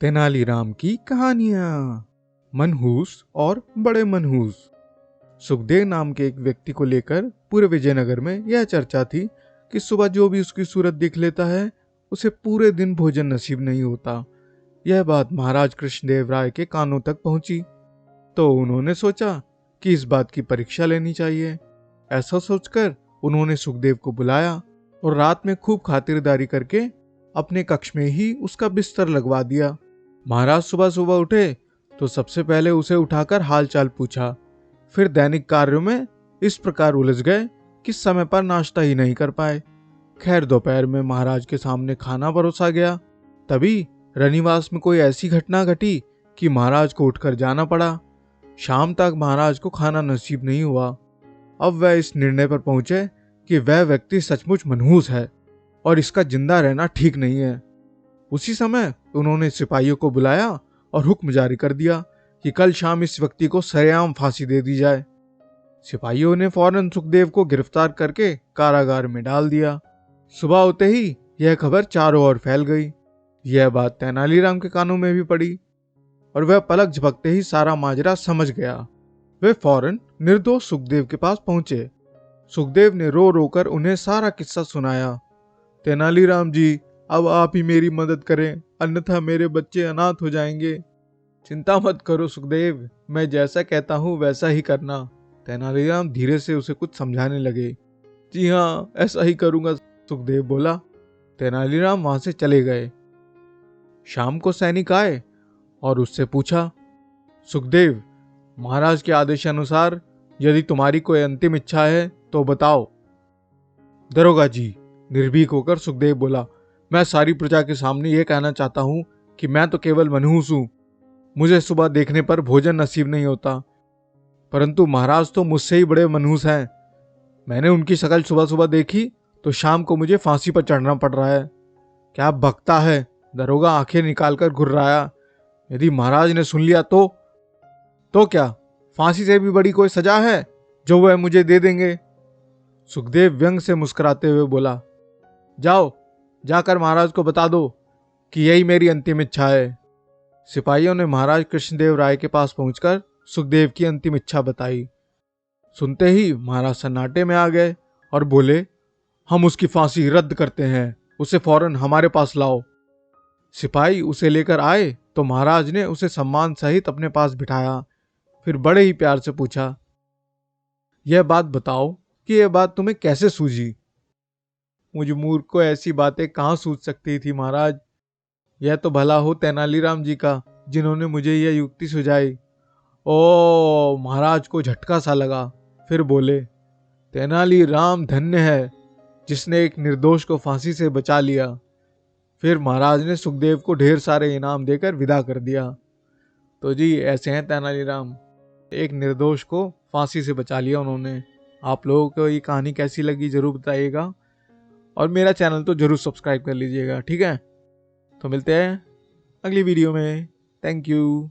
तेनालीराम की कहानियां। मनहूस और बड़े मनहूस। सुखदेव नाम के एक व्यक्ति को लेकर पूरे विजयनगर में यह चर्चा थी कि सुबह जो भी उसकी सूरत देख लेता है उसे पूरे दिन भोजन नसीब नहीं होता। यह बात महाराज कृष्णदेव राय के कानों तक पहुंची तो उन्होंने सोचा कि इस बात की परीक्षा लेनी चाहिए। ऐसा सोचकर उन्होंने सुखदेव को बुलाया और रात में खूब खातिरदारी करके अपने कक्ष में ही उसका बिस्तर लगवा दिया। महाराज सुबह सुबह उठे तो सबसे पहले उसे उठाकर हालचाल पूछा। फिर दैनिक कार्यों में इस प्रकार उलझ गए कि समय पर नाश्ता ही नहीं कर पाए। खैर दोपहर में महाराज के सामने खाना परोसा गया। तभी रनिवास में कोई ऐसी घटना घटी कि महाराज को उठकर जाना पड़ा। शाम तक महाराज को खाना नसीब नहीं हुआ। अब वह इस निर्णय पर पहुंचे कि वह व्यक्ति सचमुच मनहूस है और इसका जिंदा रहना ठीक नहीं है। उसी समय उन्होंने सिपाहियों को बुलाया और हुक्म जारी कर दिया कि कल शाम इस व्यक्ति को सरेआम फांसी दे दी जाए। सिपाहियों ने फौरन सुखदेव को गिरफ्तार करके कारागार में डाल दिया। सुबह होते ही यह खबर चारों ओर फैल गई। यह बात तेनालीराम के कानों में भी पड़ी और वह पलक झपकते ही सारा माजरा समझ गया। वे फौरन निर्दोष सुखदेव के पास पहुंचे। सुखदेव ने रो रो कर उन्हें सारा किस्सा सुनाया। तेनालीराम जी, अब आप ही मेरी मदद करें, अन्यथा मेरे बच्चे अनाथ हो जाएंगे। चिंता मत करो सुखदेव, मैं जैसा कहता हूँ वैसा ही करना। तेनालीराम धीरे से उसे कुछ समझाने लगे। जी हाँ, ऐसा ही करूंगा, सुखदेव बोला। तेनालीराम वहां से चले गए। शाम को सैनिक आए और उससे पूछा, सुखदेव, महाराज के आदेशानुसार यदि तुम्हारी कोई अंतिम इच्छा है तो बताओ। दरोगा जी, निर्भीक होकर सुखदेव बोला, मैं सारी प्रजा के सामने यह कहना चाहता हूं कि मैं तो केवल मनहूस हूं। मुझे सुबह देखने पर भोजन नसीब नहीं होता, परंतु महाराज तो मुझसे ही बड़े मनहूस हैं। मैंने उनकी शक्ल सुबह सुबह देखी तो शाम को मुझे फांसी पर चढ़ना पड़ रहा है। क्या बकता है? दरोगा आंखें निकालकर घुर्राया। यदि महाराज ने सुन लिया तो क्या फांसी से भी बड़ी कोई सजा है जो वह मुझे दे देंगे? सुखदेव व्यंग से मुस्कुराते हुए बोला, जाओ, जाकर महाराज को बता दो कि यही मेरी अंतिम इच्छा है। सिपाहियों ने महाराज कृष्णदेव राय के पास पहुंचकर सुखदेव की अंतिम इच्छा बताई। सुनते ही महाराज सन्नाटे में आ गए और बोले, हम उसकी फांसी रद्द करते हैं, उसे फौरन हमारे पास लाओ। सिपाही उसे लेकर आए तो महाराज ने उसे सम्मान सहित अपने पास बिठाया। फिर बड़े ही प्यार से पूछा, यह बात बताओ कि यह बात तुम्हें कैसे सूझी? मुझ मूर्ख को ऐसी बातें कहाँ सूझ सकती थी महाराज। यह तो भला हो तेनालीराम जी का, जिन्होंने मुझे यह युक्ति सुझाई। ओ, महाराज को झटका सा लगा। फिर बोले, तेनालीराम धन्य है जिसने एक निर्दोष को फांसी से बचा लिया। फिर महाराज ने सुखदेव को ढेर सारे इनाम देकर विदा कर दिया। तो जी ऐसे हैं तेनालीराम, एक निर्दोष को फांसी से बचा लिया उन्होंने। आप लोगों को ये कहानी कैसी लगी जरूर बताइएगा और मेरा चैनल तो जरूर सब्सक्राइब कर लीजिएगा, ठीक है? तो मिलते हैं अगली वीडियो में। Thank you.